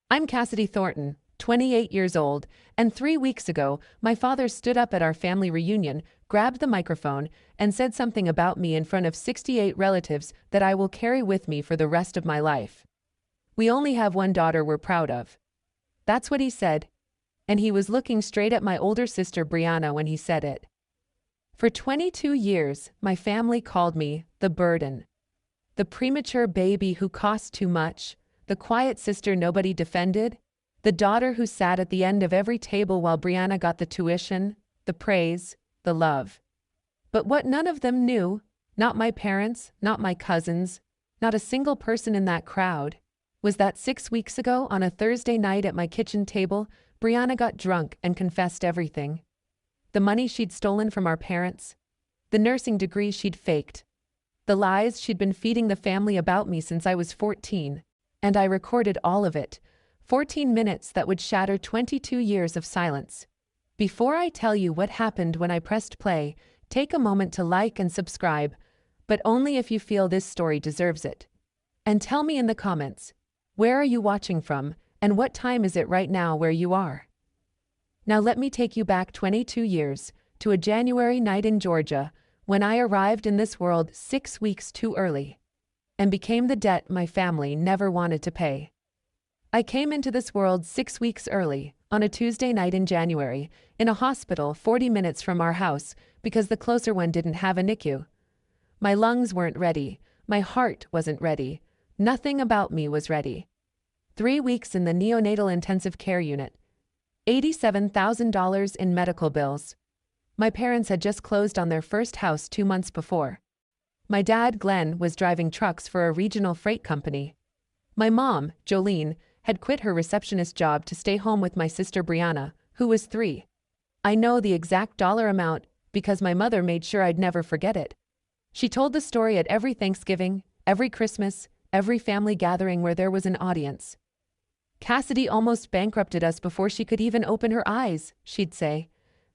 I'm Cassidy Thornton, 28 years old, and 3 weeks ago, my father stood up at our family reunion, grabbed the microphone, and said something about me in front of 68 relatives that I will carry with me for the rest of my life. We only have one daughter we're proud of. That's what he said, and he was looking straight at my older sister Briana when he said it. For 22 years, my family called me the burden. The premature baby who cost too much, the quiet sister nobody defended, the daughter who sat at the end of every table while Briana got the tuition, the praise, the love. But what none of them knew, not my parents, not my cousins, not a single person in that crowd, was that 6 weeks ago on a Thursday night at my kitchen table, Briana got drunk and confessed everything. The money she'd stolen from our parents, the nursing degree she'd faked, the lies she'd been feeding the family about me since I was 14, and I recorded all of it, 14 minutes that would shatter 22 years of silence. Before I tell you what happened when I pressed play, take a moment to like and subscribe, but only if you feel this story deserves it. And tell me in the comments, where are you watching from, and what time is it right now where you are? Now let me take you back 22 years, to a January night in Georgia, when I arrived in this world 6 weeks too early, and became the debt my family never wanted to pay. I came into this world 6 weeks early, on a Tuesday night in January, in a hospital 40 minutes from our house, because the closer one didn't have a NICU. My lungs weren't ready, my heart wasn't ready, nothing about me was ready. 3 weeks in the neonatal intensive care unit, $87,000 in medical bills. My parents had just closed on their first house 2 months before. My dad, Glenn, was driving trucks for a regional freight company. My mom, Jolene, had quit her receptionist job to stay home with my sister Briana, who was 3. I know the exact dollar amount because my mother made sure I'd never forget it. She told the story at every Thanksgiving, every Christmas, every family gathering where there was an audience. Cassidy almost bankrupted us before she could even open her eyes, she'd say.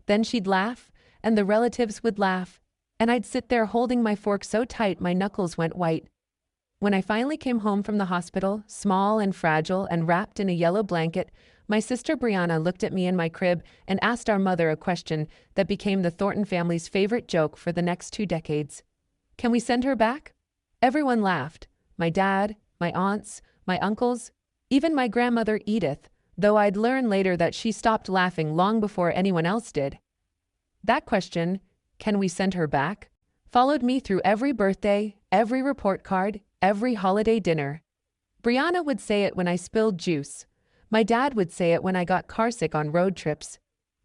Then she'd laugh, and the relatives would laugh, and I'd sit there holding my fork so tight my knuckles went white. When I finally came home from the hospital, small and fragile and wrapped in a yellow blanket, my sister Briana looked at me in my crib and asked our mother a question that became the Thornton family's favorite joke for the next 2 decades. Can we send her back? Everyone laughed. My dad, my aunts, my uncles, even my grandmother Edith, though I'd learn later that she stopped laughing long before anyone else did. That question, can we send her back, followed me through every birthday, every report card, every holiday dinner. Briana would say it when I spilled juice. My dad would say it when I got carsick on road trips.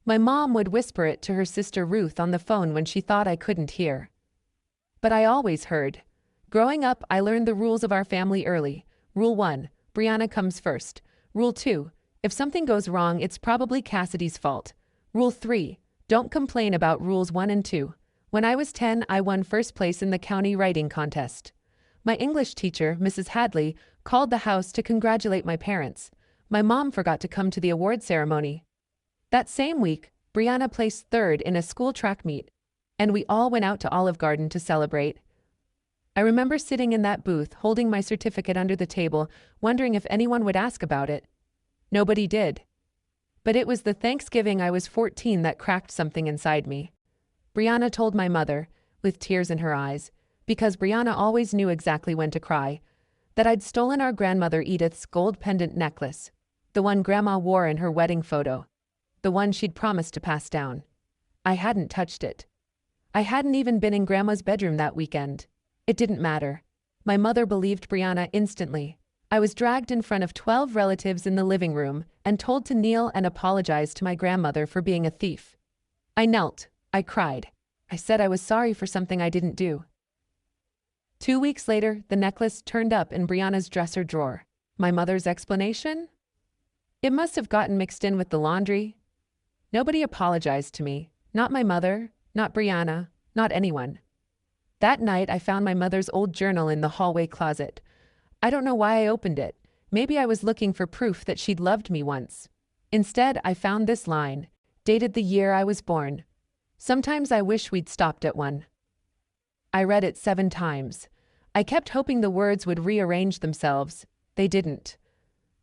My mom would whisper it to her sister Ruth on the phone when she thought I couldn't hear. But I always heard. Growing up, I learned the rules of our family early. Rule 1, Briana comes first. Rule 2, if something goes wrong, it's probably Cassidy's fault. Rule 3, don't complain about rules 1 and 2. When I was 10, I won first place in the county writing contest. My English teacher, Mrs. Hadley, called the house to congratulate my parents. My mom forgot to come to the award ceremony. That same week, Briana placed 3rd in a school track meet, and we all went out to Olive Garden to celebrate. I remember sitting in that booth, holding my certificate under the table, wondering if anyone would ask about it. Nobody did. But it was the Thanksgiving I was 14 that cracked something inside me. Briana told my mother, with tears in her eyes, because Briana always knew exactly when to cry, that I'd stolen our grandmother Edith's gold pendant necklace, the one Grandma wore in her wedding photo, the one she'd promised to pass down. I hadn't touched it. I hadn't even been in Grandma's bedroom that weekend. It didn't matter. My mother believed Briana instantly. I was dragged in front of 12 relatives in the living room and told to kneel and apologize to my grandmother for being a thief. I knelt. I cried. I said I was sorry for something I didn't do. 2 weeks later, the necklace turned up in Briana's dresser drawer. My mother's explanation? It must have gotten mixed in with the laundry. Nobody apologized to me. Not my mother, not Briana, not anyone. That night, I found my mother's old journal in the hallway closet. I don't know why I opened it. Maybe I was looking for proof that she'd loved me once. Instead, I found this line, dated the year I was born. Sometimes I wish we'd stopped at 1. I read it 7 times. I kept hoping the words would rearrange themselves. They didn't.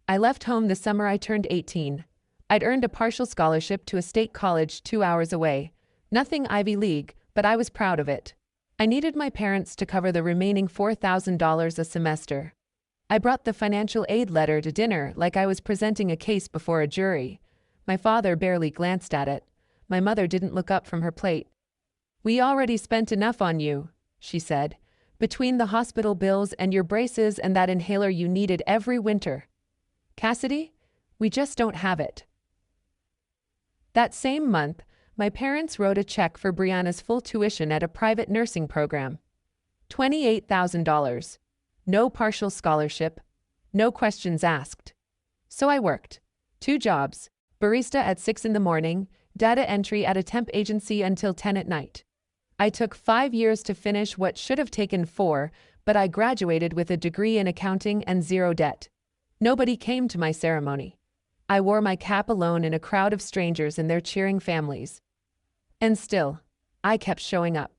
I left home the summer I turned 18. I'd earned a partial scholarship to a state college 2 hours away. Nothing Ivy League, but I was proud of it. I needed my parents to cover the remaining $4,000 a semester. I brought the financial aid letter to dinner like I was presenting a case before a jury. My father barely glanced at it. My mother didn't look up from her plate. "We already spent enough on you," she said, "between the hospital bills and your braces and that inhaler you needed every winter. Cassidy, we just don't have it." That same month, my parents wrote a check for Briana's full tuition at a private nursing program. $28,000. No partial scholarship. No questions asked. So I worked. 2 jobs. Barista at 6 in the morning, data entry at a temp agency until 10 at night. I took 5 years to finish what should have taken 4, but I graduated with a degree in accounting and 0 debt. Nobody came to my ceremony. I wore my cap alone in a crowd of strangers and their cheering families. And still, I kept showing up.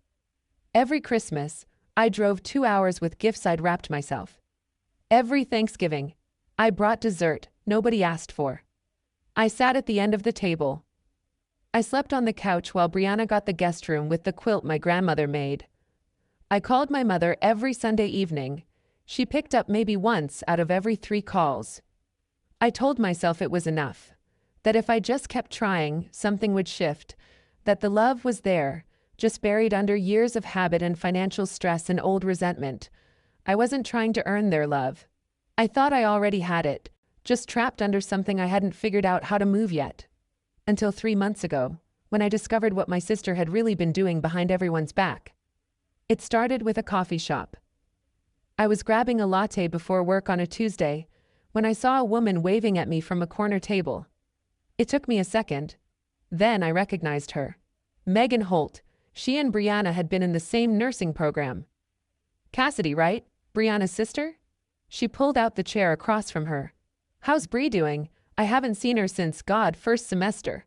Every Christmas, I drove 2 hours with gifts I'd wrapped myself. Every Thanksgiving, I brought dessert nobody asked for. I sat at the end of the table. I slept on the couch while Briana got the guest room with the quilt my grandmother made. I called my mother every Sunday evening. She picked up maybe once out of every 3 calls. I told myself it was enough, that if I just kept trying, something would shift, that the love was there, just buried under years of habit and financial stress and old resentment. I wasn't trying to earn their love. I thought I already had it, just trapped under something I hadn't figured out how to move yet. Until 3 months ago, when I discovered what my sister had really been doing behind everyone's back. It started with a coffee shop. I was grabbing a latte before work on a Tuesday, when I saw a woman waving at me from a corner table. It took me a second. Then I recognized her. Megan Holt. She and Briana had been in the same nursing program. "Cassidy, right? Briana's sister?" She pulled out the chair across from her. "How's Bri doing? I haven't seen her since, first semester."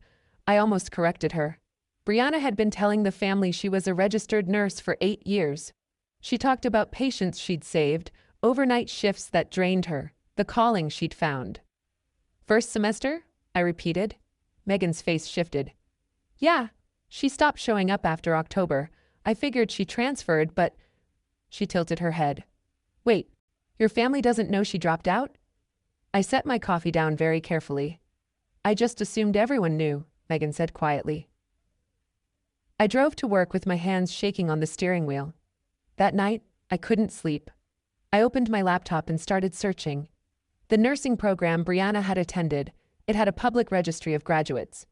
I almost corrected her. Briana had been telling the family she was a registered nurse for 8 years. She talked about patients she'd saved, overnight shifts that drained her, the calling she'd found. "First semester?" I repeated. Megan's face shifted. "Yeah. She stopped showing up after October. I figured she transferred, but..." She tilted her head. "Wait, your family doesn't know she dropped out?" I set my coffee down very carefully. "I just assumed everyone knew," Megan said quietly. I drove to work with my hands shaking on the steering wheel. That night, I couldn't sleep. I opened my laptop and started searching. The nursing program Briana had attended, it had a public registry of graduates.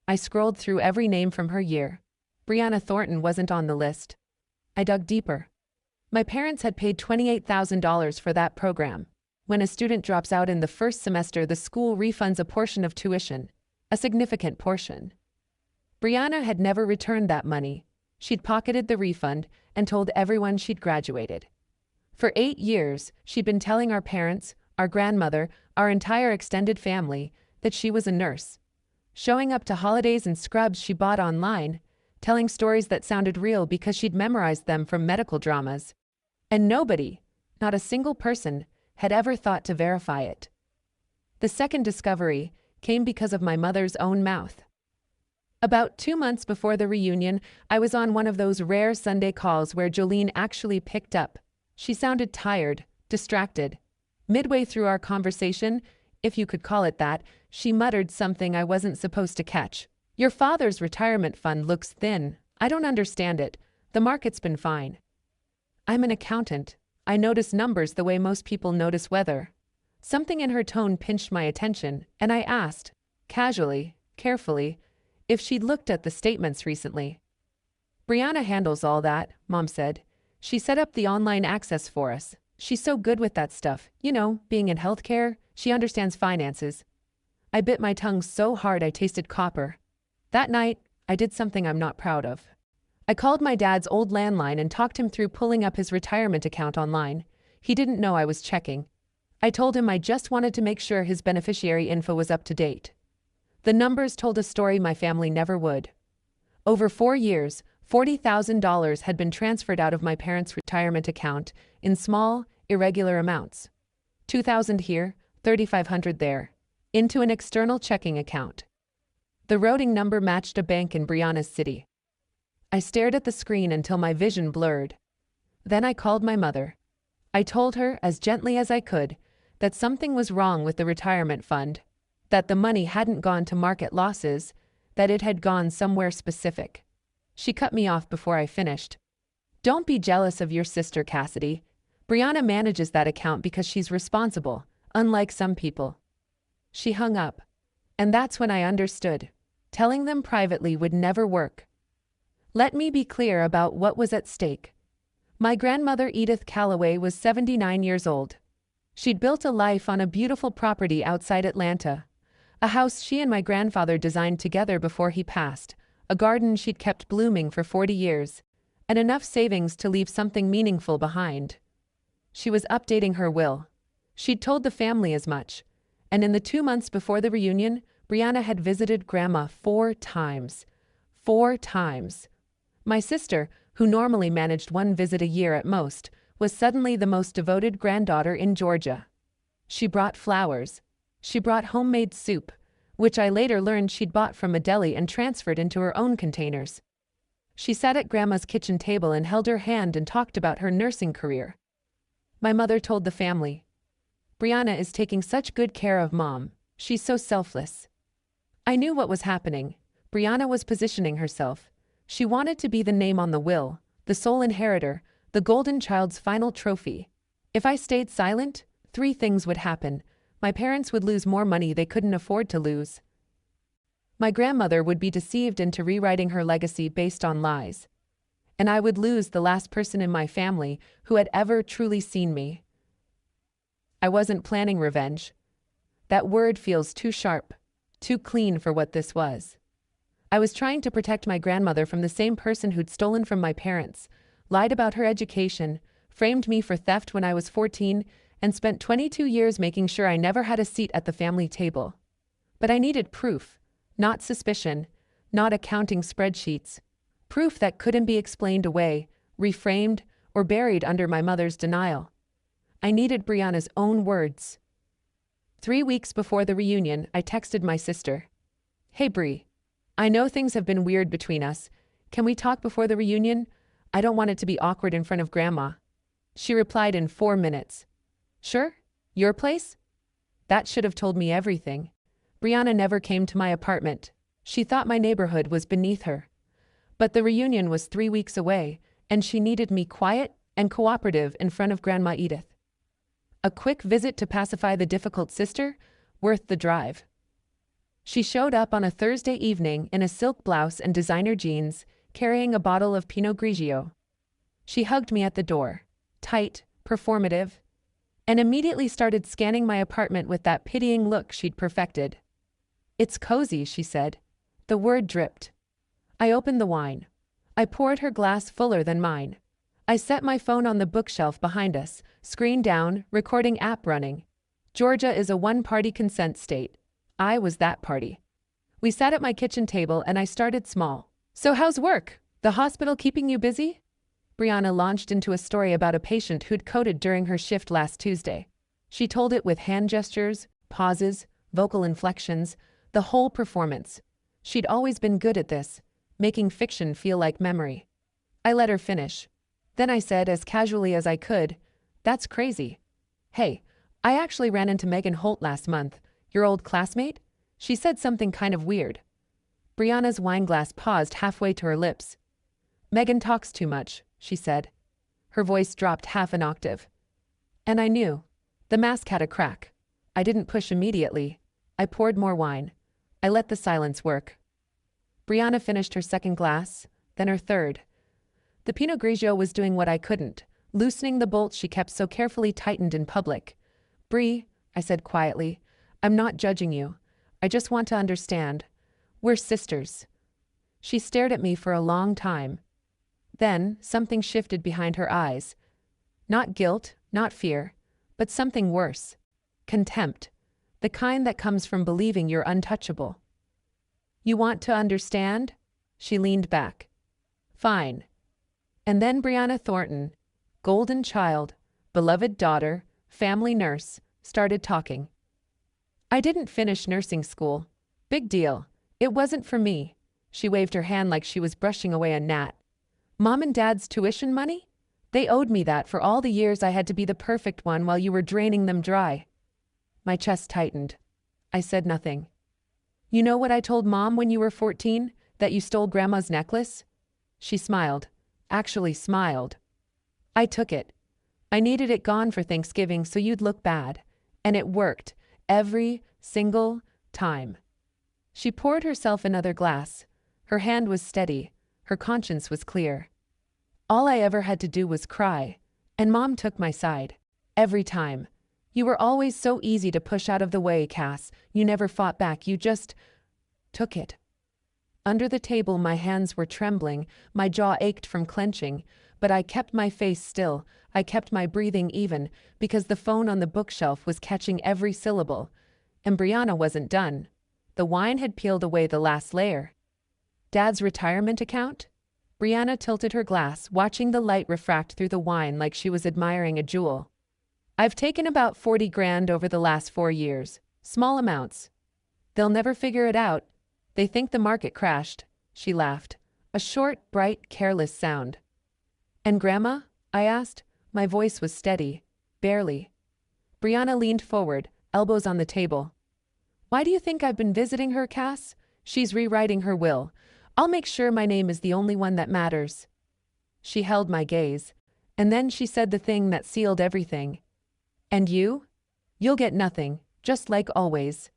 I scrolled through every name from her year. Briana Thornton wasn't on the list. I dug deeper. My parents had paid $28,000 for that program. When a student drops out in the first semester, the school refunds a portion of tuition, a significant portion. Briana had never returned that money. She'd pocketed the refund and told everyone she'd graduated. For 8 years, she'd been telling our parents, our grandmother, our entire extended family, that she was a nurse. Showing up to holidays in scrubs she bought online, telling stories that sounded real because she'd memorized them from medical dramas. And nobody, not a single person, had ever thought to verify it. The second discovery came because of my mother's own mouth. About 2 months before the reunion, I was on one of those rare Sunday calls where Jolene actually picked up. She sounded tired, distracted. Midway through our conversation, if you could call it that, she muttered something I wasn't supposed to catch. "Your father's retirement fund looks thin. I don't understand it. The market's been fine." I'm an accountant. I notice numbers the way most people notice weather. Something in her tone pinched my attention, and I asked, casually, carefully, if she'd looked at the statements recently. "Briana handles all that," Mom said. "She set up the online access for us. She's so good with that stuff, being in healthcare, she understands finances." I bit my tongue so hard I tasted copper. That night, I did something I'm not proud of. I called my dad's old landline and talked him through pulling up his retirement account online. He didn't know I was checking. I told him I just wanted to make sure his beneficiary info was up to date. The numbers told a story my family never would. Over 4 years, $40,000 had been transferred out of my parents' retirement account in small, irregular amounts. $2,000 here, $3,500 there. Into an external checking account. The routing number matched a bank in Briana's city. I stared at the screen until my vision blurred. Then I called my mother. I told her, as gently as I could, that something was wrong with the retirement fund, that the money hadn't gone to market losses, that it had gone somewhere specific. She cut me off before I finished. Don't be jealous of your sister, Cassidy. Briana manages that account because she's responsible, unlike some people. She hung up. And that's when I understood. Telling them privately would never work. Let me be clear about what was at stake. My grandmother Edith Calloway was 79 years old. She'd built a life on a beautiful property outside Atlanta, a house she and my grandfather designed together before he passed, a garden she'd kept blooming for 40 years, and enough savings to leave something meaningful behind. She was updating her will. She'd told the family as much, and in the 2 months before the reunion, Briana had visited Grandma 4 times. 4 times. My sister, who normally managed 1 visit a year at most, was suddenly the most devoted granddaughter in Georgia. She brought flowers. She brought homemade soup, which I later learned she'd bought from a deli and transferred into her own containers. She sat at Grandma's kitchen table and held her hand and talked about her nursing career. My mother told the family, "Briana is taking such good care of Mom. She's so selfless." I knew what was happening. Briana was positioning herself. She wanted to be the name on the will, the sole inheritor, the golden child's final trophy. If I stayed silent, 3 things would happen. My parents would lose more money they couldn't afford to lose. My grandmother would be deceived into rewriting her legacy based on lies. And I would lose the last person in my family who had ever truly seen me. I wasn't planning revenge. That word feels too sharp, too clean for what this was. I was trying to protect my grandmother from the same person who'd stolen from my parents, lied about her education, framed me for theft when I was 14, and spent 22 years making sure I never had a seat at the family table. But I needed proof, not suspicion, not accounting spreadsheets. Proof that couldn't be explained away, reframed, or buried under my mother's denial. I needed Briana's own words. 3 weeks before the reunion, I texted my sister. "Hey Bri, I know things have been weird between us. Can we talk before the reunion? I don't want it to be awkward in front of Grandma." She replied in 4 minutes. "Sure? Your place?" That should have told me everything. Briana never came to my apartment. She thought my neighborhood was beneath her. But the reunion was 3 weeks away, and she needed me quiet and cooperative in front of Grandma Edith. A quick visit to pacify the difficult sister, worth the drive. She showed up on a Thursday evening in a silk blouse and designer jeans, carrying a bottle of Pinot Grigio. She hugged me at the door, tight, performative, and immediately started scanning my apartment with that pitying look she'd perfected. "It's cozy," she said. The word dripped. I opened the wine. I poured her glass fuller than mine. I set my phone on the bookshelf behind us, screen down, recording app running. Georgia is a one-party consent state. I was that party. We sat at my kitchen table and I started small. "So how's work? The hospital keeping you busy?" Briana launched into a story about a patient who'd coded during her shift last Tuesday. She told it with hand gestures, pauses, vocal inflections, the whole performance. She'd always been good at this, making fiction feel like memory. I let her finish. Then I said as casually as I could, "That's crazy. Hey, I actually ran into Megan Holt last month, your old classmate. She said something kind of weird." Briana's wineglass paused halfway to her lips. "Megan talks too much," she said. Her voice dropped half an octave. And I knew. The mask had a crack. I didn't push immediately. I poured more wine. I let the silence work. Briana finished her second glass, then her third. The Pinot Grigio was doing what I couldn't, loosening the bolts she kept so carefully tightened in public. "Bri," I said quietly, "I'm not judging you. I just want to understand. We're sisters." She stared at me for a long time. Then, something shifted behind her eyes. Not guilt, not fear, but something worse. Contempt. The kind that comes from believing you're untouchable. "You want to understand?" She leaned back. "Fine." And then Briana Thornton, golden child, beloved daughter, family nurse, started talking. I didn't finish nursing school. Big deal. It wasn't for me. She waved her hand like she was brushing away a gnat. Mom and Dad's tuition money? They owed me that for all the years I had to be the perfect one while you were draining them dry. My chest tightened. I said nothing. You know what I told Mom when you were 14? That you stole Grandma's necklace? She smiled. Actually smiled. I took it. I needed it gone for Thanksgiving so you'd look bad. And it worked. Every single time. She poured herself another glass. Her hand was steady. Her conscience was clear. All I ever had to do was cry. And Mom took my side. Every time. You were always so easy to push out of the way, Cass. You never fought back. You just took it. Under the table, my hands were trembling. My jaw ached from clenching. But I kept my face still. I kept my breathing even, because the phone on the bookshelf was catching every syllable. And Briana wasn't done. The wine had peeled away the last layer. Dad's retirement account? Briana tilted her glass, watching the light refract through the wine like she was admiring a jewel. I've taken about 40 grand over the last 4 years. Small amounts. They'll never figure it out. They think the market crashed. She laughed. A short, bright, careless sound. And Grandma? I asked. My voice was steady. Barely. Briana leaned forward, elbows on the table. Why do you think I've been visiting her, Cass? She's rewriting her will. I'll make sure my name is the only one that matters. She held my gaze. And then she said the thing that sealed everything. And you? You'll get nothing, just like always.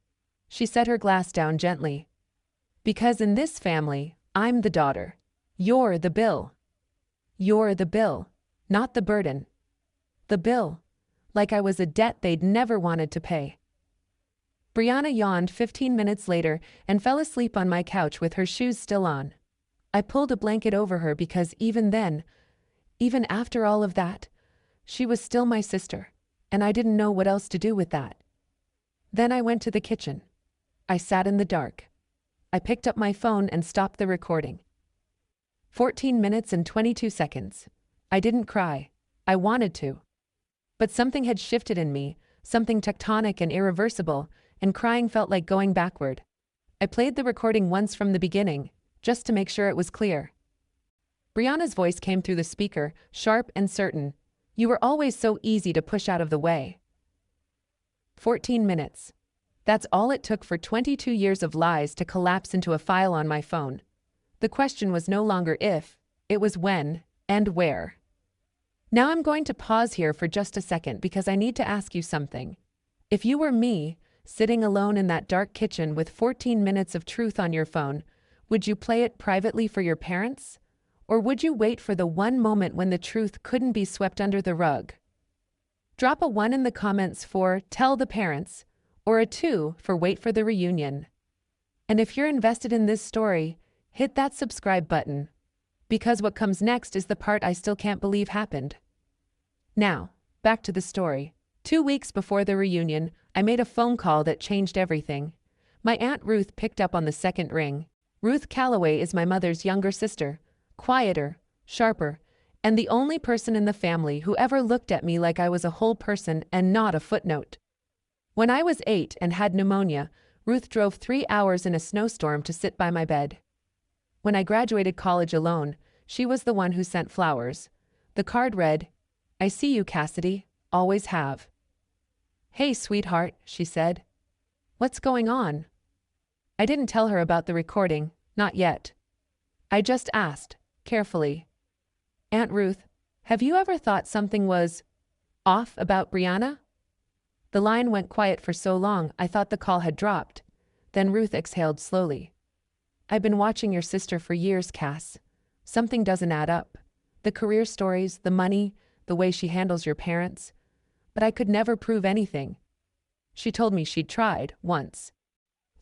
She set her glass down gently. Because in this family, I'm the daughter. You're the bill. You're the bill, not the burden. The bill. Like I was a debt they'd never wanted to pay. Briana yawned 15 minutes later and fell asleep on my couch with her shoes still on. I pulled a blanket over her because even then, even after all of that, she was still my sister, and I didn't know what else to do with that. Then I went to the kitchen. I sat in the dark. I picked up my phone and stopped the recording. 14 minutes and 22 seconds. I didn't cry. I wanted to. But something had shifted in me, something tectonic and irreversible, and crying felt like going backward. I played the recording once from the beginning, just to make sure it was clear. Briana's voice came through the speaker, sharp and certain. You were always so easy to push out of the way. 14 minutes. That's all it took for 22 years of lies to collapse into a file on my phone. The question was no longer if, it was when and where. Now I'm going to pause here for just a second because I need to ask you something. If you were me, sitting alone in that dark kitchen with 14 minutes of truth on your phone, would you play it privately for your parents? Or would you wait for the one moment when the truth couldn't be swept under the rug? Drop a 1 in the comments for tell the parents, or a 2 for wait for the reunion. And if you're invested in this story, hit that subscribe button. Because what comes next is the part I still can't believe happened. Now, back to the story. 2 weeks before the reunion, I made a phone call that changed everything. My Aunt Ruth picked up on the second ring. Ruth Calloway is my mother's younger sister, quieter, sharper, and the only person in the family who ever looked at me like I was a whole person and not a footnote. When I was 8 and had pneumonia, Ruth drove 3 hours in a snowstorm to sit by my bed. When I graduated college alone, she was the one who sent flowers. The card read, I see you, Cassidy, always have. Hey, sweetheart, she said. What's going on? I didn't tell her about the recording, not yet. I just asked, carefully. Aunt Ruth, have you ever thought something was off about Briana? The line went quiet for so long I thought the call had dropped. Then Ruth exhaled slowly. I've been watching your sister for years, Cass. Something doesn't add up. The career stories, the money, the way she handles your parents. But I could never prove anything. She told me she'd tried, once.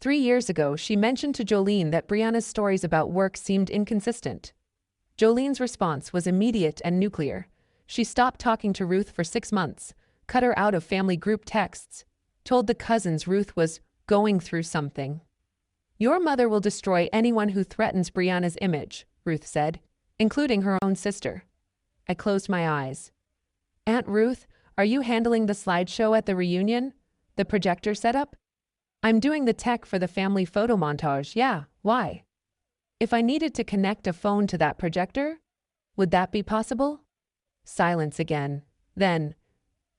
3 years ago, she mentioned to Jolene that Briana's stories about work seemed inconsistent. Jolene's response was immediate and nuclear. She stopped talking to Ruth for 6 months, cut her out of family group texts, told the cousins Ruth was going through something. Your mother will destroy anyone who threatens Briana's image, Ruth said, including her own sister. I closed my eyes. Aunt Ruth, are you handling the slideshow at the reunion? The projector setup? I'm doing the tech for the family photo montage, yeah, why? If I needed to connect a phone to that projector, would that be possible? Silence again. Then,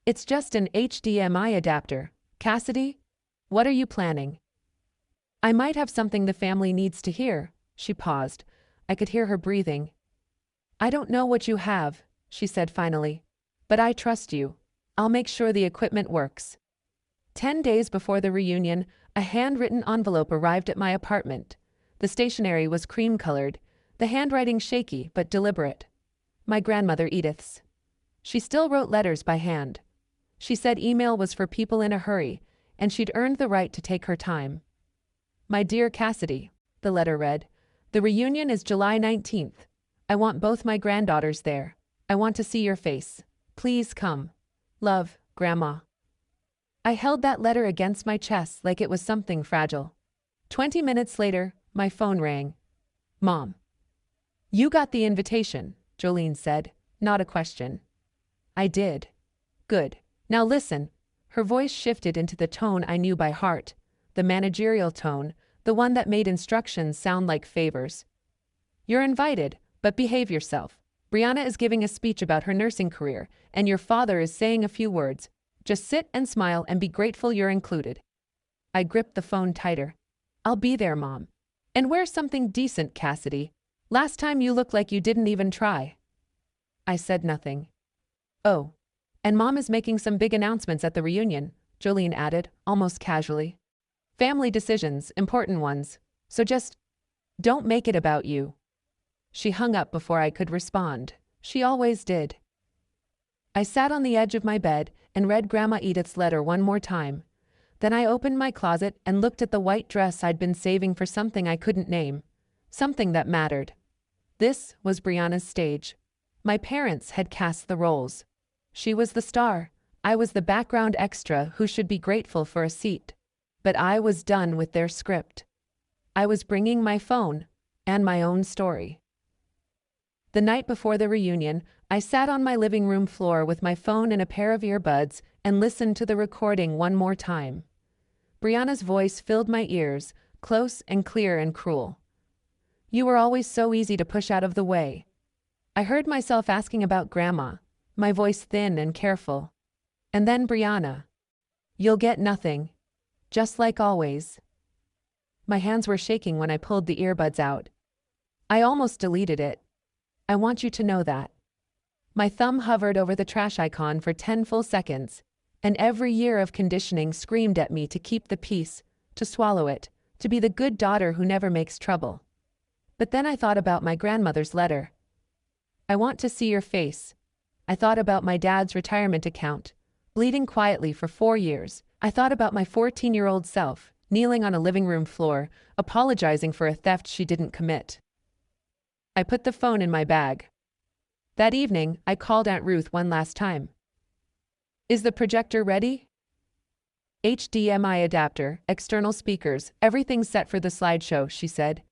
it's just an HDMI adapter. Cassidy, what are you planning? I might have something the family needs to hear. She paused. I could hear her breathing. I don't know what you have, she said finally, but I trust you. I'll make sure the equipment works. 10 days before the reunion, a handwritten envelope arrived at my apartment. The stationery was cream-colored, the handwriting shaky but deliberate. My grandmother Edith's. She still wrote letters by hand. She said email was for people in a hurry, and she'd earned the right to take her time. My dear Cassidy, the letter read, the reunion is July 19th. I want both my granddaughters there. I want to see your face. Please come. Love, Grandma. I held that letter against my chest like it was something fragile. 20 minutes later, my phone rang. Mom. You got the invitation, Jolene said, not a question. I did. Good. Now listen. Her voice shifted into the tone I knew by heart, the managerial tone, the one that made instructions sound like favors. You're invited, but behave yourself. Briana is giving a speech about her nursing career, and your father is saying a few words. Just sit and smile and be grateful you're included. I gripped the phone tighter. I'll be there, Mom. And wear something decent, Cassidy. Last time you looked like you didn't even try. I said nothing. Oh. And Mom is making some big announcements at the reunion, Jolene added, almost casually. Family decisions, important ones. So just don't make it about you. She hung up before I could respond. She always did. I sat on the edge of my bed and read Grandma Edith's letter one more time. Then I opened my closet and looked at the white dress I'd been saving for something I couldn't name. Something that mattered. This was Briana's stage. My parents had cast the roles. She was the star. I was the background extra who should be grateful for a seat. But I was done with their script. I was bringing my phone and my own story. The night before the reunion, I sat on my living room floor with my phone and a pair of earbuds and listened to the recording one more time. Briana's voice filled my ears, close and clear and cruel. You were always so easy to push out of the way. I heard myself asking about Grandma, my voice thin and careful. And then Briana. You'll get nothing. Just like always. My hands were shaking when I pulled the earbuds out. I almost deleted it. I want you to know that. My thumb hovered over the trash icon for 10 full seconds, and every year of conditioning screamed at me to keep the peace, to swallow it, to be the good daughter who never makes trouble. But then I thought about my grandmother's letter. I want to see your face. I thought about my dad's retirement account, bleeding quietly for 4 years. I thought about my 14-year-old self, kneeling on a living room floor, apologizing for a theft she didn't commit. I put the phone in my bag. That evening, I called Aunt Ruth one last time. Is the projector ready? HDMI adapter, external speakers, everything's set for the slideshow, she said.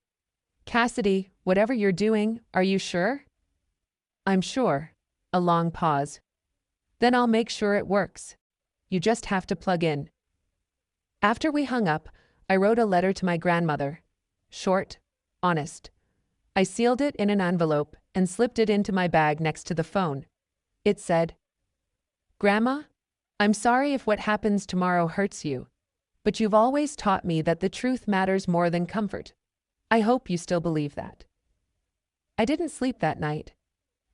Cassidy, whatever you're doing, are you sure? I'm sure. A long pause. Then I'll make sure it works. You just have to plug in. After we hung up, I wrote a letter to my grandmother. Short, honest. I sealed it in an envelope and slipped it into my bag next to the phone. It said, Grandma, I'm sorry if what happens tomorrow hurts you, but you've always taught me that the truth matters more than comfort. I hope you still believe that. I didn't sleep that night.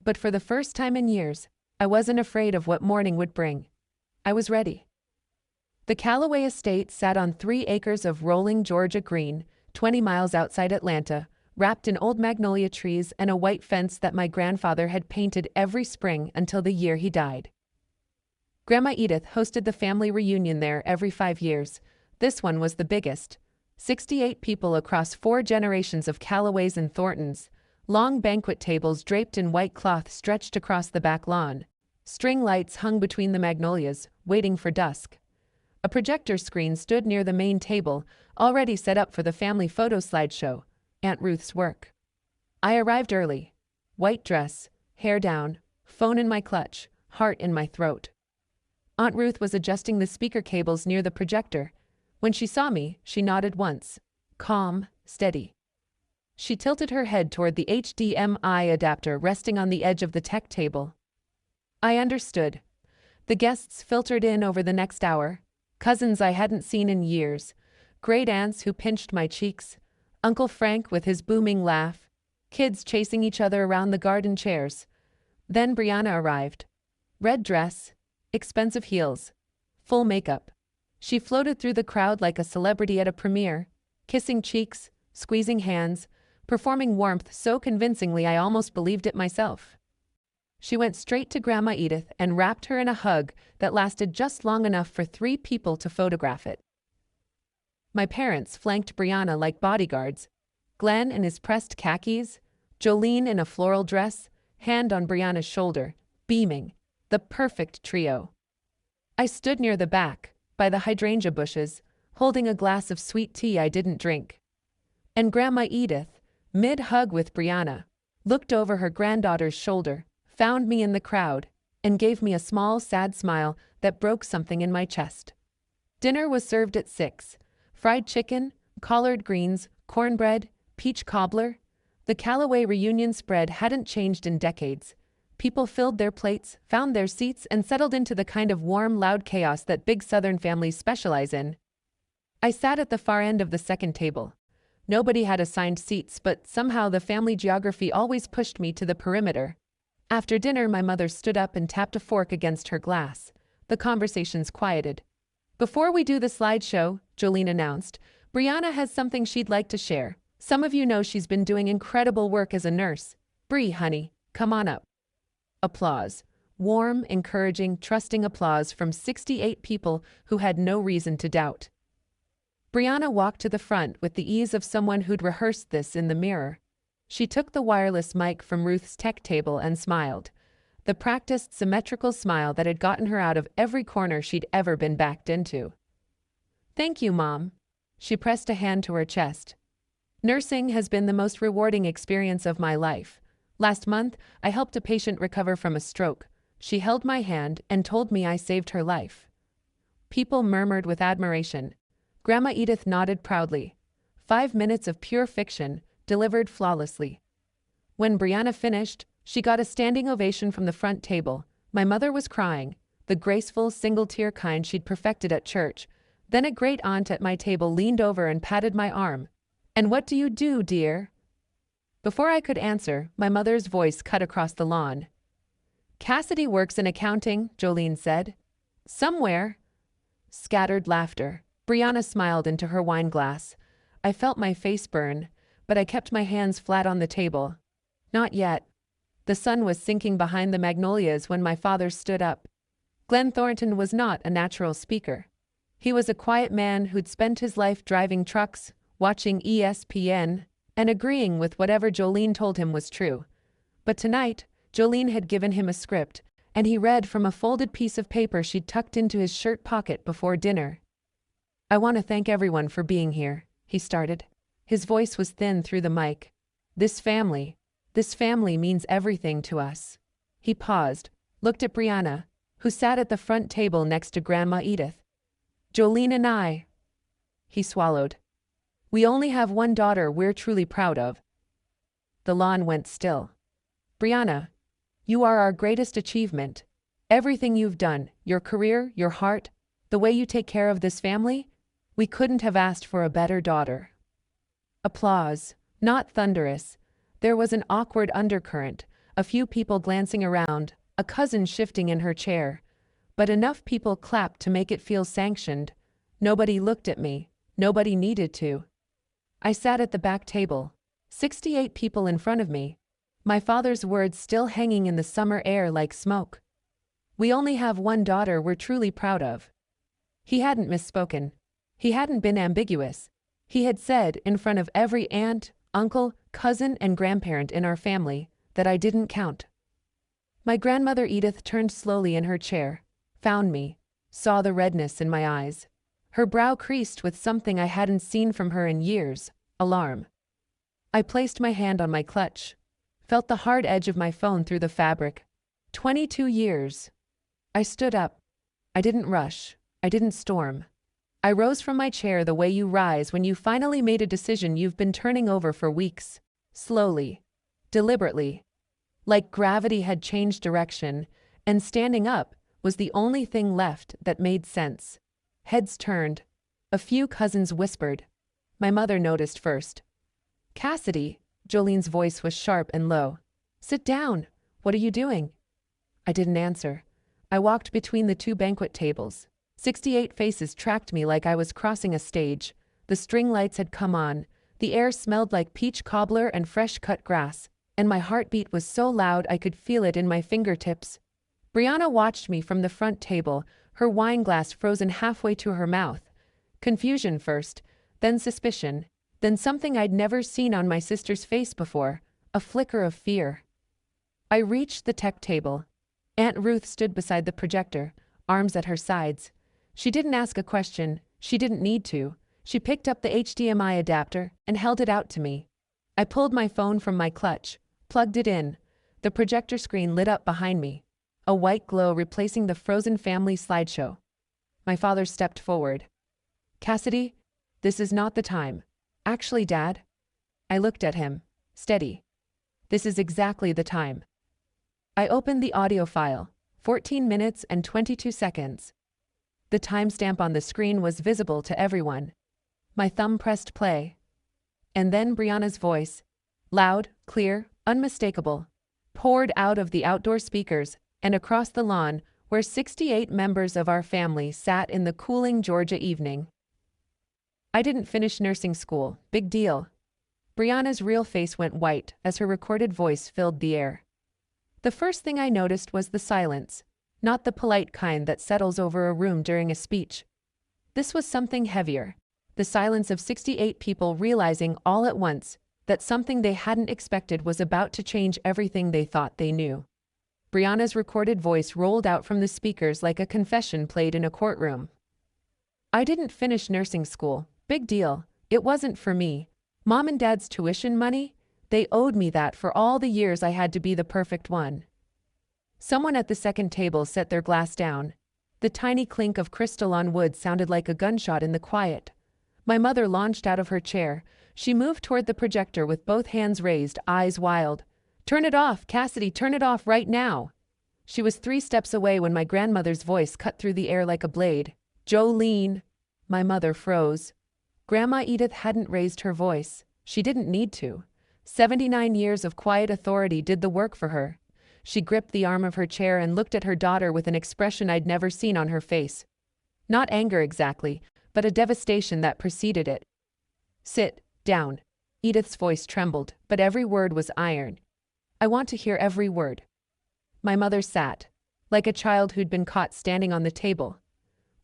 But for the first time in years, I wasn't afraid of what morning would bring. I was ready. The Callaway estate sat on 3 acres of rolling Georgia green, 20 miles outside Atlanta, wrapped in old magnolia trees and a white fence that my grandfather had painted every spring until the year he died. Grandma Edith hosted the family reunion there every 5 years. This one was the biggest. 68 people across 4 generations of Callaways and Thorntons. Long banquet tables draped in white cloth stretched across the back lawn. String lights hung between the magnolias, waiting for dusk. A projector screen stood near the main table, already set up for the family photo slideshow, Aunt Ruth's work. I arrived early. White dress, hair down, phone in my clutch, heart in my throat. Aunt Ruth was adjusting the speaker cables near the projector. When she saw me, she nodded once. Calm, steady. She tilted her head toward the HDMI adapter resting on the edge of the tech table. I understood. The guests filtered in over the next hour. Cousins I hadn't seen in years. Great aunts who pinched my cheeks. Uncle Frank with his booming laugh. Kids chasing each other around the garden chairs. Then Briana arrived. Red dress. Expensive heels. Full makeup. She floated through the crowd like a celebrity at a premiere. Kissing cheeks, squeezing hands, performing warmth so convincingly I almost believed it myself. She went straight to Grandma Edith and wrapped her in a hug that lasted just long enough for 3 people to photograph it. My parents flanked Briana like bodyguards. Glenn in his pressed khakis, Jolene in a floral dress, hand on Briana's shoulder, beaming. The perfect trio. I stood near the back, by the hydrangea bushes, holding a glass of sweet tea I didn't drink. And Grandma Edith, mid-hug with Briana, looked over her granddaughter's shoulder, found me in the crowd, and gave me a small, sad smile that broke something in my chest. Dinner was served at 6. Fried chicken, collard greens, cornbread, peach cobbler. The Callaway reunion spread hadn't changed in decades. People filled their plates, found their seats, and settled into the kind of warm, loud chaos that big Southern families specialize in. I sat at the far end of the second table. Nobody had assigned seats, but somehow the family geography always pushed me to the perimeter. After dinner, my mother stood up and tapped a fork against her glass. The conversations quieted. Before we do the slideshow, Jolene announced, Briana has something she'd like to share. Some of you know she's been doing incredible work as a nurse. Bri, honey, come on up. Applause. Warm, encouraging, trusting applause from 68 people who had no reason to doubt. Briana walked to the front with the ease of someone who'd rehearsed this in the mirror. She took the wireless mic from Ruth's tech table and smiled. The practiced, symmetrical smile that had gotten her out of every corner she'd ever been backed into. Thank you, Mom. She pressed a hand to her chest. Nursing has been the most rewarding experience of my life. Last month, I helped a patient recover from a stroke. She held my hand and told me I saved her life. People murmured with admiration. Grandma Edith nodded proudly. 5 minutes of pure fiction, delivered flawlessly. When Briana finished, she got a standing ovation from the front table. My mother was crying, the graceful, single-tear kind she'd perfected at church. Then a great aunt at my table leaned over and patted my arm. "And what do you do, dear?" Before I could answer, my mother's voice cut across the lawn. "Cassidy works in accounting," Jolene said. "Somewhere." Scattered laughter. Briana smiled into her wine glass. I felt my face burn, but I kept my hands flat on the table. Not yet. The sun was sinking behind the magnolias when my father stood up. Glenn Thornton was not a natural speaker. He was a quiet man who'd spent his life driving trucks, watching ESPN, and agreeing with whatever Jolene told him was true. But tonight, Jolene had given him a script, and he read from a folded piece of paper she'd tucked into his shirt pocket before dinner. "I want to thank everyone for being here," he started. His voice was thin through the mic. This family means everything to us." He paused, looked at Briana, who sat at the front table next to Grandma Edith. "Jolene and I." He swallowed. "We only have one daughter we're truly proud of." The lawn went still. "Briana, you are our greatest achievement. Everything you've done, your career, your heart, the way you take care of this family, we couldn't have asked for a better daughter." Applause, not thunderous. There was an awkward undercurrent, a few people glancing around, a cousin shifting in her chair. But enough people clapped to make it feel sanctioned. Nobody looked at me. Nobody needed to. I sat at the back table. 68 people in front of me. My father's words still hanging in the summer air like smoke. "We only have one daughter we're truly proud of." He hadn't misspoken. He hadn't been ambiguous. He had said, in front of every aunt, uncle, cousin, and grandparent in our family, that I didn't count. My grandmother Edith turned slowly in her chair, found me, saw the redness in my eyes. Her brow creased with something I hadn't seen from her in years, alarm. I placed my hand on my clutch, felt the hard edge of my phone through the fabric. 22 years. I stood up. I didn't rush. I didn't storm. I rose from my chair the way you rise when you finally made a decision you've been turning over for weeks. Slowly. Deliberately. Like gravity had changed direction, and standing up was the only thing left that made sense. Heads turned. A few cousins whispered. My mother noticed first. Cassidy, Jolene's voice was sharp and low. Sit down. What are you doing? I didn't answer. I walked between the two banquet tables. 68 faces tracked me like I was crossing a stage. The string lights had come on. The air smelled like peach cobbler and fresh-cut grass, and my heartbeat was so loud I could feel it in my fingertips. Briana watched me from the front table, her wine glass frozen halfway to her mouth. Confusion first, then suspicion, then something I'd never seen on my sister's face before, a flicker of fear. I reached the tech table. Aunt Ruth stood beside the projector, arms at her sides. She didn't ask a question, she didn't need to. She picked up the HDMI adapter and held it out to me. I pulled my phone from my clutch, plugged it in. The projector screen lit up behind me, a white glow replacing the frozen family slideshow. My father stepped forward. Cassidy, this is not the time. Actually, Dad. I looked at him, steady. This is exactly the time. I opened the audio file, 14 minutes and 22 seconds. The timestamp on the screen was visible to everyone. My thumb pressed play. And then Briana's voice, loud, clear, unmistakable, poured out of the outdoor speakers and across the lawn where 68 members of our family sat in the cooling Georgia evening. I didn't finish nursing school, big deal. Briana's real face went white as her recorded voice filled the air. The first thing I noticed was the silence, not the polite kind that settles over a room during a speech. This was something heavier, the silence of 68 people realizing all at once that something they hadn't expected was about to change everything they thought they knew. Briana's recorded voice rolled out from the speakers like a confession played in a courtroom. I didn't finish nursing school, big deal, it wasn't for me. Mom and Dad's tuition money? They owed me that for all the years I had to be the perfect one. Someone at the second table set their glass down. The tiny clink of crystal on wood sounded like a gunshot in the quiet. My mother launched out of her chair. She moved toward the projector with both hands raised, eyes wild. Turn it off, Cassidy, turn it off right now. She was 3 steps away when my grandmother's voice cut through the air like a blade. Jolene. My mother froze. Grandma Edith hadn't raised her voice. She didn't need to. 79 years of quiet authority did the work for her. She gripped the arm of her chair and looked at her daughter with an expression I'd never seen on her face. Not anger exactly, but a devastation that preceded it. Sit down. Edith's voice trembled, but every word was iron. I want to hear every word. My mother sat, like a child who'd been caught standing on the table.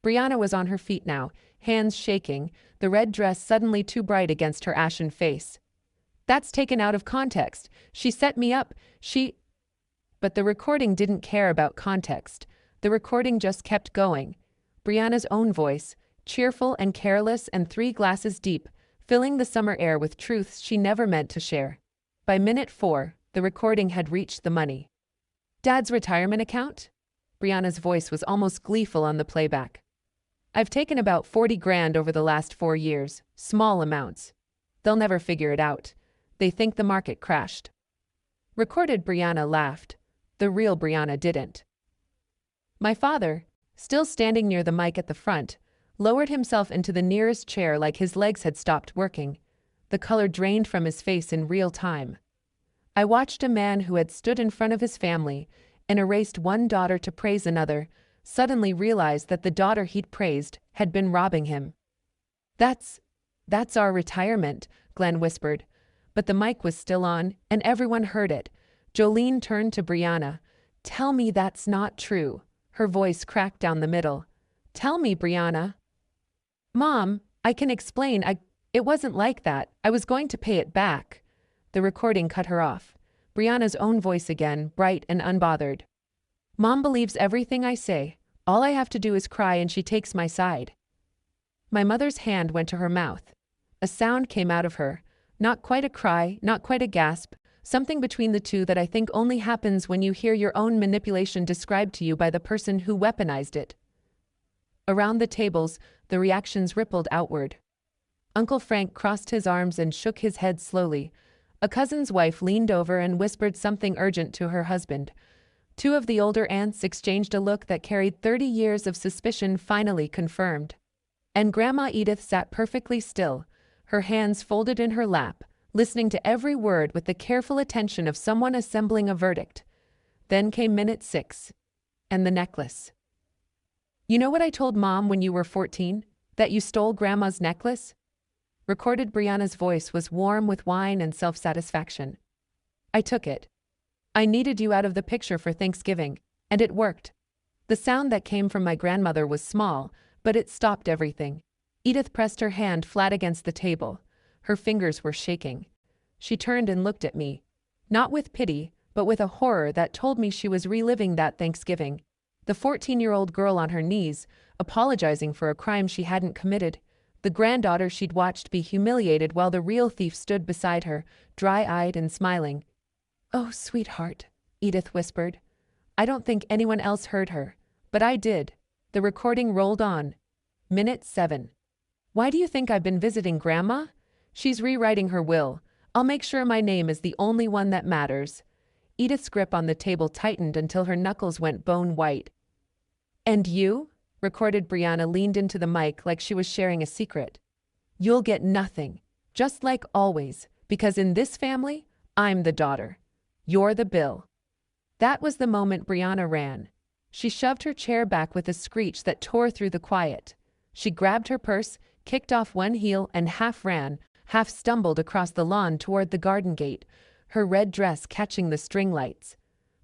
Briana was on her feet now, hands shaking, the red dress suddenly too bright against her ashen face. That's taken out of context. She set me up, But the recording didn't care about context. The recording just kept going. Briana's own voice, cheerful and careless and 3 glasses deep, filling the summer air with truths she never meant to share. By minute 4, the recording had reached the money. Dad's retirement account? Briana's voice was almost gleeful on the playback. I've taken about 40 grand over the last 4 years, small amounts. They'll never figure it out. They think the market crashed. Recorded Briana laughed. The real Briana didn't. My father, still standing near the mic at the front, lowered himself into the nearest chair like his legs had stopped working. The color drained from his face in real time. I watched a man who had stood in front of his family and erased one daughter to praise another, suddenly realize that the daughter he'd praised had been robbing him. That's our retirement, Glenn whispered. But the mic was still on, and everyone heard it. Jolene turned to Briana. Tell me that's not true. Her voice cracked down the middle. Tell me, Briana. Mom, I can explain. It wasn't like that. I was going to pay it back. The recording cut her off. Briana's own voice again, bright and unbothered. Mom believes everything I say. All I have to do is cry and she takes my side. My mother's hand went to her mouth. A sound came out of her. Not quite a cry, not quite a gasp, something between the two that I think only happens when you hear your own manipulation described to you by the person who weaponized it. Around the tables, the reactions rippled outward. Uncle Frank crossed his arms and shook his head slowly. A cousin's wife leaned over and whispered something urgent to her husband. Two of the older aunts exchanged a look that carried 30 years of suspicion, finally confirmed. And Grandma Edith sat perfectly still, her hands folded in her lap, listening to every word with the careful attention of someone assembling a verdict. Then came minute 6. And the necklace. "You know what I told Mom when you were 14? That you stole Grandma's necklace?" Recorded Briana's voice was warm with wine and self-satisfaction. "I took it. I needed you out of the picture for Thanksgiving, and it worked." The sound that came from my grandmother was small, but it stopped everything. Edith pressed her hand flat against the table. Her fingers were shaking. She turned and looked at me, not with pity, but with a horror that told me she was reliving that Thanksgiving. The 14-year-old girl on her knees, apologizing for a crime she hadn't committed. The granddaughter she'd watched be humiliated while the real thief stood beside her, dry-eyed and smiling. "Oh, sweetheart," Edith whispered. I don't think anyone else heard her, but I did. The recording rolled on. Minute 7. "Why do you think I've been visiting Grandma? She's rewriting her will. I'll make sure my name is the only one that matters." Edith's grip on the table tightened until her knuckles went bone white. "And you?" Recorded Briana leaned into the mic like she was sharing a secret. "You'll get nothing, just like always, because in this family, I'm the daughter. You're the bill." That was the moment Briana ran. She shoved her chair back with a screech that tore through the quiet. She grabbed her purse, kicked off one heel and half ran, half stumbled across the lawn toward the garden gate, her red dress catching the string lights.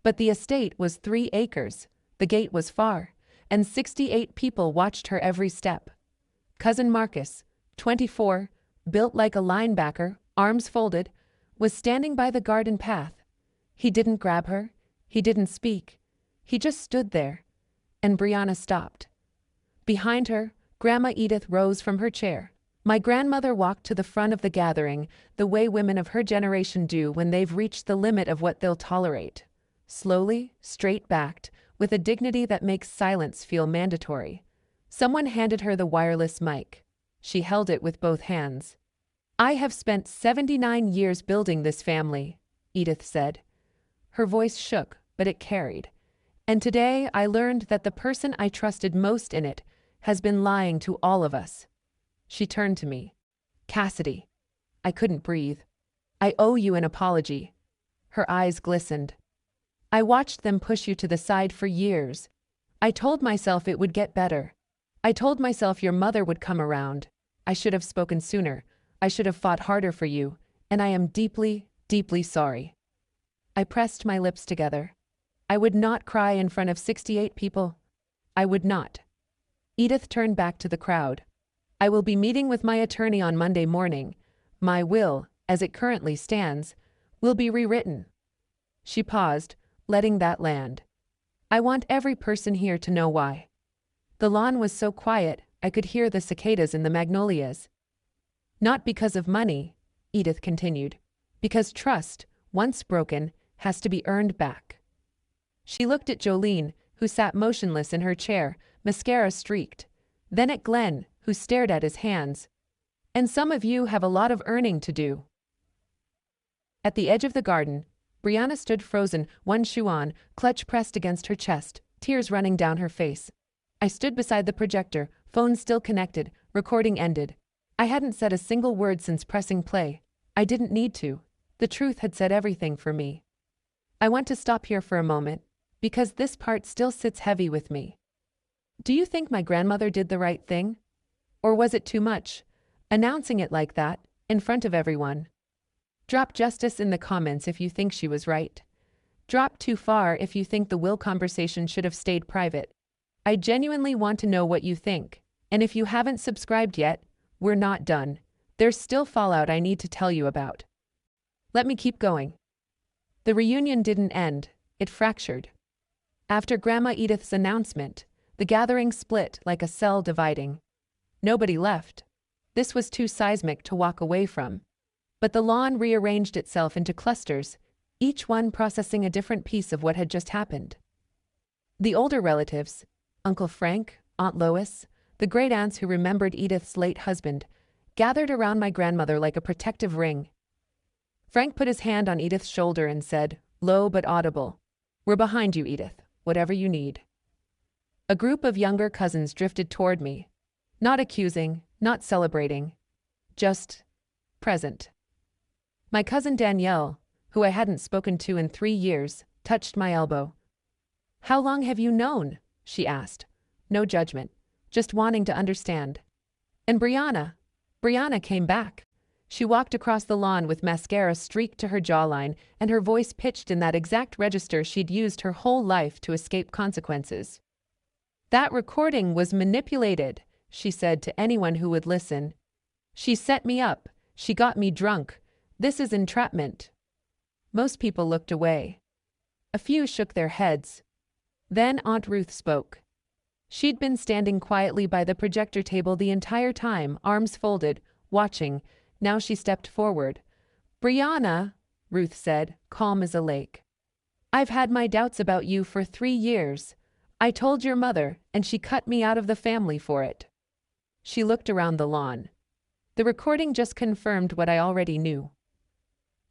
But the estate was 3 acres, the gate was far, and 68 people watched her every step. Cousin Marcus, 24, built like a linebacker, arms folded, was standing by the garden path. He didn't grab her, he didn't speak, he just stood there. And Briana stopped. Behind her, Grandma Edith rose from her chair. My grandmother walked to the front of the gathering, the way women of her generation do when they've reached the limit of what they'll tolerate. Slowly, straight-backed, with a dignity that makes silence feel mandatory. Someone handed her the wireless mic. She held it with both hands. "I have spent 79 years building this family," Edith said. Her voice shook, but it carried. "And today I learned that the person I trusted most in it has been lying to all of us." She turned to me. "Cassidy." I couldn't breathe. "I owe you an apology." Her eyes glistened. "I watched them push you to the side for years. I told myself it would get better. I told myself your mother would come around. I should have spoken sooner. I should have fought harder for you, and I am deeply, deeply sorry." I pressed my lips together. I would not cry in front of 68 people. I would not. Edith turned back to the crowd. "I will be meeting with my attorney on Monday morning. My will, as it currently stands, will be rewritten." She paused, letting that land. "I want every person here to know why." The lawn was so quiet, I could hear the cicadas in the magnolias. "Not because of money," Edith continued, "because trust, once broken, has to be earned back." She looked at Jolene, who sat motionless in her chair, mascara streaked, then at Glenn, who stared at his hands. "And some of you have a lot of earning to do." At the edge of the garden, Briana stood frozen, one shoe on, clutch pressed against her chest, tears running down her face. I stood beside the projector, phone still connected, recording ended. I hadn't said a single word since pressing play. I didn't need to. The truth had said everything for me. I want to stop here for a moment, because this part still sits heavy with me. Do you think my grandmother did the right thing? Or was it too much, announcing it like that, in front of everyone? Drop justice in the comments if you think she was right. Drop too far if you think the will conversation should have stayed private. I genuinely want to know what you think, and if you haven't subscribed yet, we're not done. There's still fallout I need to tell you about. Let me keep going. The reunion didn't end, it fractured. After Grandma Edith's announcement, the gathering split like a cell dividing. Nobody left. This was too seismic to walk away from. But the lawn rearranged itself into clusters, each one processing a different piece of what had just happened. The older relatives, Uncle Frank, Aunt Lois, The great aunts who remembered Edith's late husband gathered around my grandmother like a protective ring. Frank put his hand on Edith's shoulder and said, low but audible, "We're behind you, Edith, whatever you need." A group of younger cousins drifted toward me, not accusing, not celebrating, just present. My cousin Danielle, who I hadn't spoken to in 3 years, touched my elbow. "How long have you known?" she asked. No judgment, just wanting to understand. And Briana came back. She walked across the lawn with mascara streaked to her jawline and her voice pitched in that exact register she'd used her whole life to escape consequences. "That recording was manipulated," she said to anyone who would listen. "She set me up. She got me drunk. This is entrapment." Most people looked away. A few shook their heads. Then Aunt Ruth spoke. She'd been standing quietly by the projector table the entire time, arms folded, watching. Now she stepped forward. "Briana," Ruth said, calm as a lake. "I've had my doubts about you for 3 years. I told your mother, and she cut me out of the family for it." She looked around the lawn. The recording just confirmed what I already knew.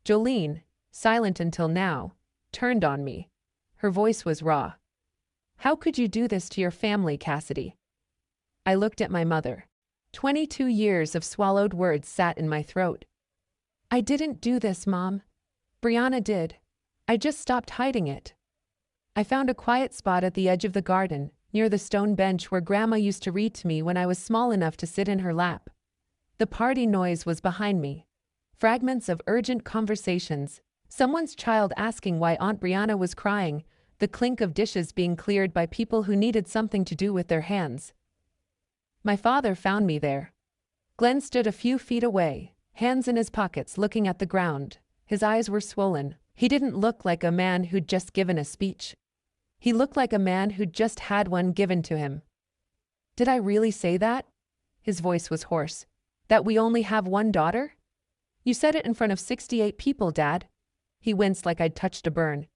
Jolene, silent until now, turned on me. Her voice was raw. "How could you do this to your family, Cassidy?" I looked at my mother. 22 years of swallowed words sat in my throat. "I didn't do this, Mom. Briana did. I just stopped hiding it." I found a quiet spot at the edge of the garden, near the stone bench where Grandma used to read to me when I was small enough to sit in her lap. The party noise was behind me. Fragments of urgent conversations, someone's child asking why Aunt Briana was crying, the clink of dishes being cleared by people who needed something to do with their hands. My father found me there. Glenn stood a few feet away, hands in his pockets looking at the ground. His eyes were swollen. He didn't look like a man who'd just given a speech. He looked like a man who'd just had one given to him. "Did I really say that?" His voice was hoarse. "That we only have one daughter? You said it in front of 68 people, Dad." He winced like I'd touched a burn.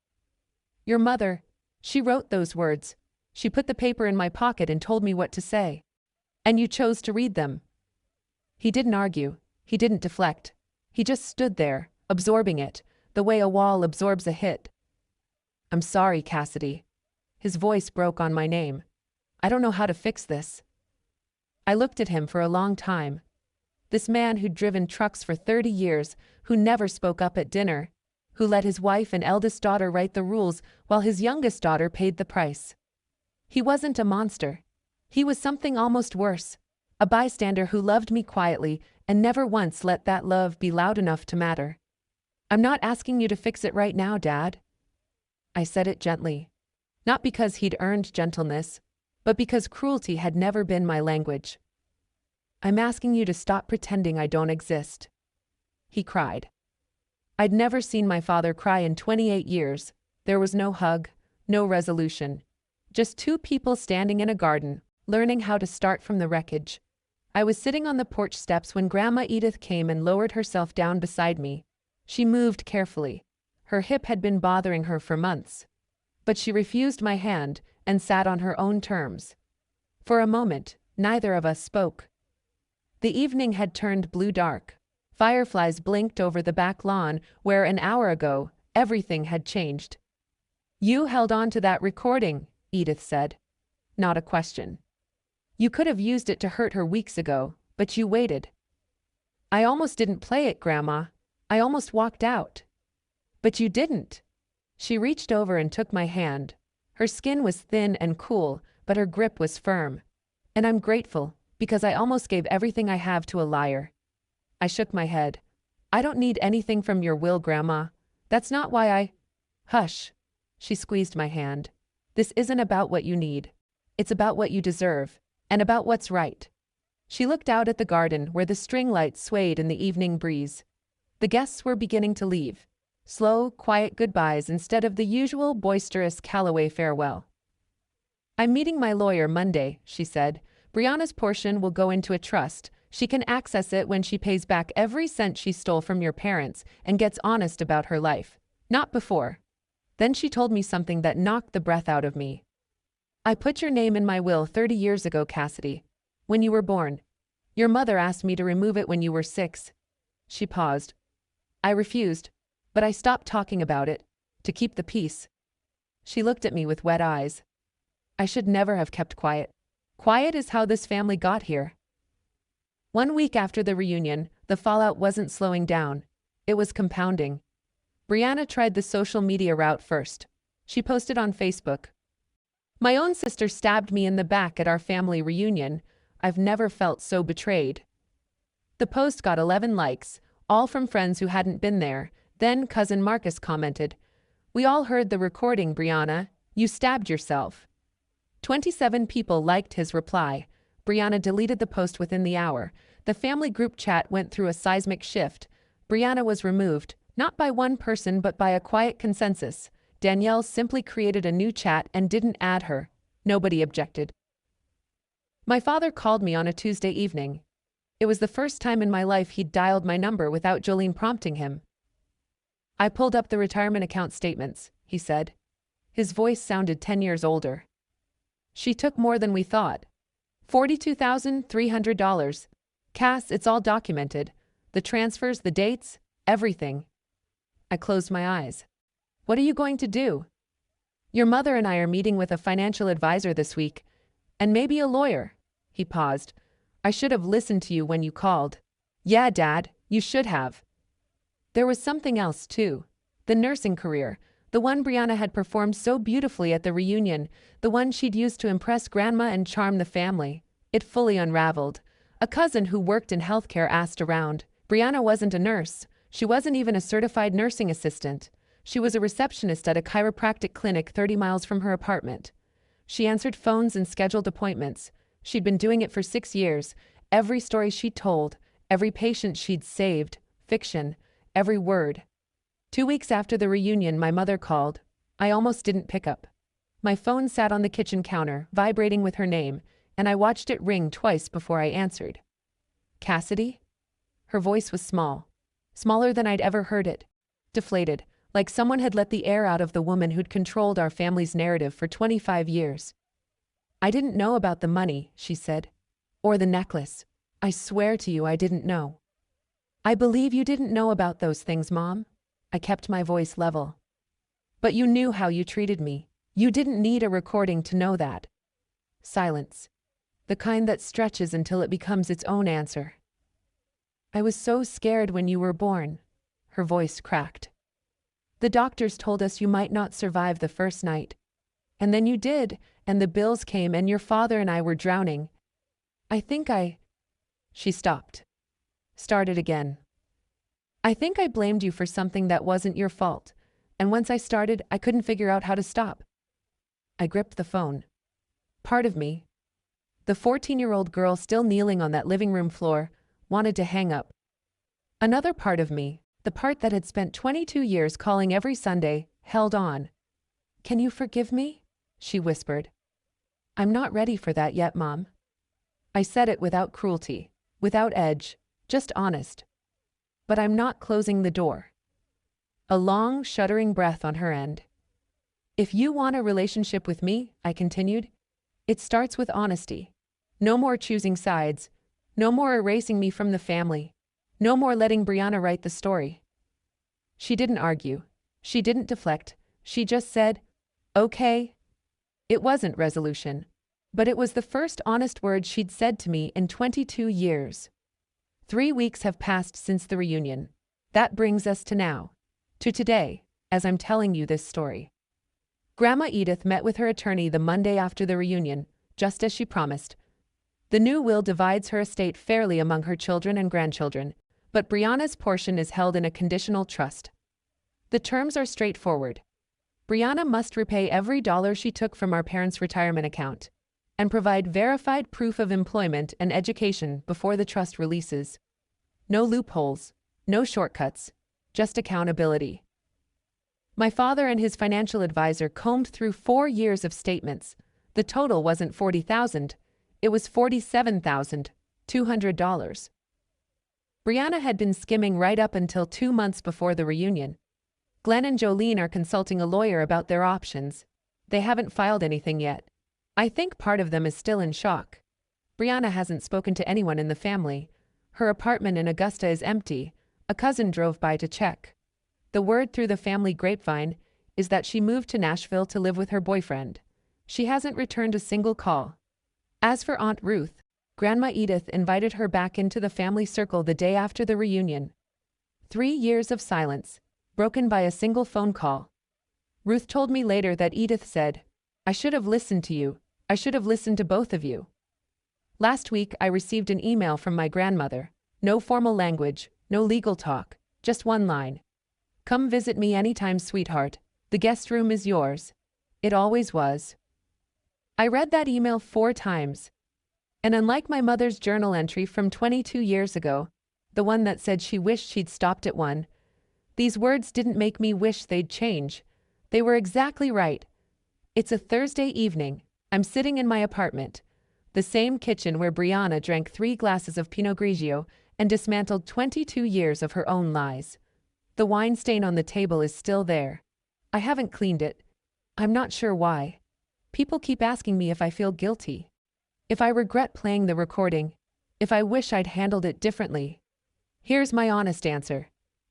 "Your mother, she wrote those words. She put the paper in my pocket and told me what to say. And you chose to read them." He didn't argue. He didn't deflect. He just stood there, absorbing it, the way a wall absorbs a hit. "I'm sorry, Cassidy." His voice broke on my name. "I don't know how to fix this." I looked at him for a long time. This man who'd driven trucks for 30 years, who never spoke up at dinner, who let his wife and eldest daughter write the rules while his youngest daughter paid the price. He wasn't a monster. He was something almost worse, a bystander who loved me quietly and never once let that love be loud enough to matter. "I'm not asking you to fix it right now, Dad." I said it gently. Not because he'd earned gentleness, but because cruelty had never been my language. "I'm asking you to stop pretending I don't exist." He cried. I'd never seen my father cry in 28 years. There was no hug, no resolution. Just 2 people standing in a garden, learning how to start from the wreckage. I was sitting on the porch steps when Grandma Edith came and lowered herself down beside me. She moved carefully. Her hip had been bothering her for months. But she refused my hand and sat on her own terms. For a moment, neither of us spoke. The evening had turned blue dark. Fireflies blinked over the back lawn where an hour ago, everything had changed. "You held on to that recording," Edith said. Not a question. "You could have used it to hurt her weeks ago, but you waited." "I almost didn't play it, Grandma. I almost walked out." "But you didn't." She reached over and took my hand. Her skin was thin and cool, but her grip was firm. And I'm grateful, because I almost gave everything I have to a liar. I shook my head. "I don't need anything from your will, Grandma. That's not why I—" "Hush." She squeezed my hand. "This isn't about what you need. It's about what you deserve, and about what's right." She looked out at the garden where the string lights swayed in the evening breeze. The guests were beginning to leave. Slow, quiet goodbyes instead of the usual boisterous Callaway farewell. "I'm meeting my lawyer Monday," she said. "Briana's portion will go into a trust. She can access it when she pays back every cent she stole from your parents and gets honest about her life. Not before." Then she told me something that knocked the breath out of me. "I put your name in my will 30 years ago, Cassidy. When you were born. Your mother asked me to remove it when you were 6. She paused. I refused, but I stopped talking about it, to keep the peace. She looked at me with wet eyes. I should never have kept quiet. Quiet is how this family got here. 1 week after the reunion, the fallout wasn't slowing down. It was compounding. Briana tried the social media route first. She posted on Facebook. My own sister stabbed me in the back at our family reunion. I've never felt so betrayed. The post got 11 likes, all from friends who hadn't been there. Then cousin Marcus commented, "We all heard the recording, Briana. You stabbed yourself." 27 people liked his reply. Briana deleted the post within the hour. The family group chat went through a seismic shift. Briana was removed, not by one person but by a quiet consensus. Danielle simply created a new chat and didn't add her. Nobody objected. My father called me on a Tuesday evening. It was the first time in my life he'd dialed my number without Jolene prompting him. I pulled up the retirement account statements, he said. His voice sounded 10 years older. She took more than we thought. $42,300. Cass, it's all documented. The transfers, the dates, everything. I closed my eyes. What are you going to do? Your mother and I are meeting with a financial advisor this week. And maybe a lawyer. He paused. I should have listened to you when you called. Yeah, Dad, you should have. There was something else, too. The nursing career. The one Briana had performed so beautifully at the reunion. The one she'd used to impress Grandma and charm the family. It fully unraveled. A cousin who worked in healthcare asked around. Briana wasn't a nurse. She wasn't even a certified nursing assistant. She was a receptionist at a chiropractic clinic 30 miles from her apartment. She answered phones and scheduled appointments. She'd been doing it for 6 years. Every story she'd told, every patient she'd saved, fiction, every word. 2 weeks after the reunion, my mother called. I almost didn't pick up. My phone sat on the kitchen counter, vibrating with her name, and I watched it ring twice before I answered. Cassidy? Her voice was small. Smaller than I'd ever heard it. Deflated, like someone had let the air out of the woman who'd controlled our family's narrative for 25 years. I didn't know about the money, she said. Or the necklace. I swear to you I didn't know. I believe you didn't know about those things, Mom. I kept my voice level. But you knew how you treated me. You didn't need a recording to know that. Silence. The kind that stretches until it becomes its own answer. I was so scared when you were born. Her voice cracked. The doctors told us you might not survive the first night. And then you did, and the bills came and your father and I were drowning. She stopped. Started again. I think I blamed you for something that wasn't your fault, and once I started, I couldn't figure out how to stop. I gripped the phone. Part of me, the 14-year-old girl still kneeling on that living room floor, wanted to hang up. Another part of me, the part that had spent 22 years calling every Sunday, held on. Can you forgive me? She whispered. I'm not ready for that yet, Mom. I said it without cruelty, without edge, just honest. But I'm not closing the door. A long, shuddering breath on her end. If you want a relationship with me, I continued, it starts with honesty. No more choosing sides. No more erasing me from the family. No more letting Briana write the story. She didn't argue. She didn't deflect. She just said, okay. It wasn't resolution. But it was the first honest word she'd said to me in 22 years. 3 weeks have passed since the reunion. That brings us to now. To today, as I'm telling you this story. Grandma Edith met with her attorney the Monday after the reunion, just as she promised. The new will divides her estate fairly among her children and grandchildren, but Briana's portion is held in a conditional trust. The terms are straightforward. Briana must repay every dollar she took from our parents' retirement account and provide verified proof of employment and education before the trust releases. No loopholes, no shortcuts, just accountability. My father and his financial advisor combed through 4 years of statements. The total wasn't $40,000, it was $47,200. Briana had been skimming right up until 2 months before the reunion. Glenn and Jolene are consulting a lawyer about their options. They haven't filed anything yet. I think part of them is still in shock. Briana hasn't spoken to anyone in the family. Her apartment in Augusta is empty. A cousin drove by to check. The word through the family grapevine is that she moved to Nashville to live with her boyfriend. She hasn't returned a single call. As for Aunt Ruth, Grandma Edith invited her back into the family circle the day after the reunion. 3 years of silence, broken by a single phone call. Ruth told me later that Edith said, "I should have listened to you. I should have listened to both of you." Last week I received an email from my grandmother. No formal language, no legal talk, just one line. "Come visit me anytime, sweetheart. The guest room is yours. It always was." I read that email 4 times. And unlike my mother's journal entry from 22 years ago, the one that said she wished she'd stopped at 1, these words didn't make me wish they'd change. They were exactly right. It's a Thursday evening. I'm sitting in my apartment, the same kitchen where Briana drank 3 glasses of Pinot Grigio and dismantled 22 years of her own lies. The wine stain on the table is still there. I haven't cleaned it. I'm not sure why. People keep asking me if I feel guilty, if I regret playing the recording, if I wish I'd handled it differently. Here's my honest answer.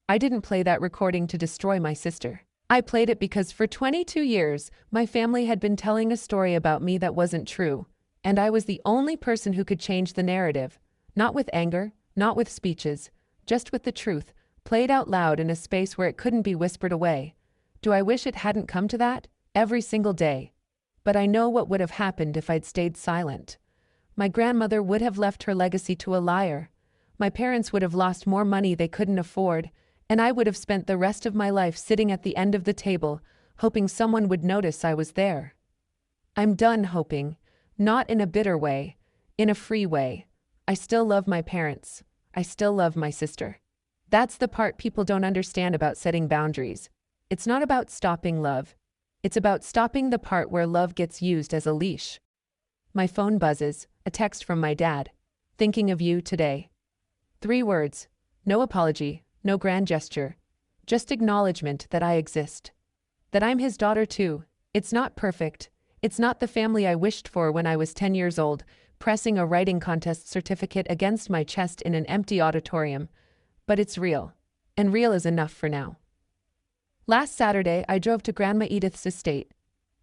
I didn't play that recording to destroy my sister. I played it because for 22 years, my family had been telling a story about me that wasn't true, and I was the only person who could change the narrative, not with anger, not with speeches, just with the truth, played out loud in a space where it couldn't be whispered away. Do I wish it hadn't come to that? Every single day. But I know what would have happened if I'd stayed silent. My grandmother would have left her legacy to a liar. My parents would have lost more money they couldn't afford, and I would have spent the rest of my life sitting at the end of the table, hoping someone would notice I was there. I'm done hoping, not in a bitter way, in a free way. I still love my parents. I still love my sister. That's the part people don't understand about setting boundaries. It's not about stopping love. It's about stopping the part where love gets used as a leash. My phone buzzes, a text from my dad. "Thinking of you today." 3 words. No apology, no grand gesture. Just acknowledgement that I exist. That I'm his daughter too. It's not perfect. It's not the family I wished for when I was 10 years old, pressing a writing contest certificate against my chest in an empty auditorium. But it's real. And real is enough for now. Last Saturday, I drove to Grandma Edith's estate.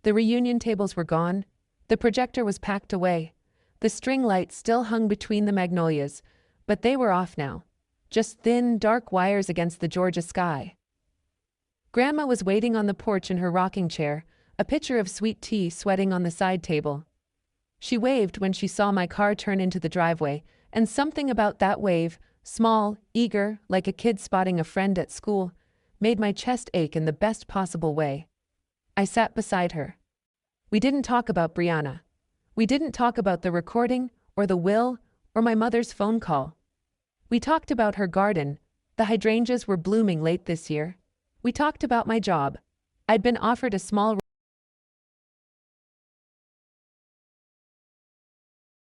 The reunion tables were gone. The projector was packed away. The string lights still hung between the magnolias, but they were off now. Just thin, dark wires against the Georgia sky. Grandma was waiting on the porch in her rocking chair, a pitcher of sweet tea sweating on the side table. She waved when she saw my car turn into the driveway, and something about that wave, small, eager, like a kid spotting a friend at school, made my chest ache in the best possible way. I sat beside her. We didn't talk about Briana. We didn't talk about the recording, or the will, or my mother's phone call. We talked about her garden. The hydrangeas were blooming late this year. We talked about my job. I'd been offered a small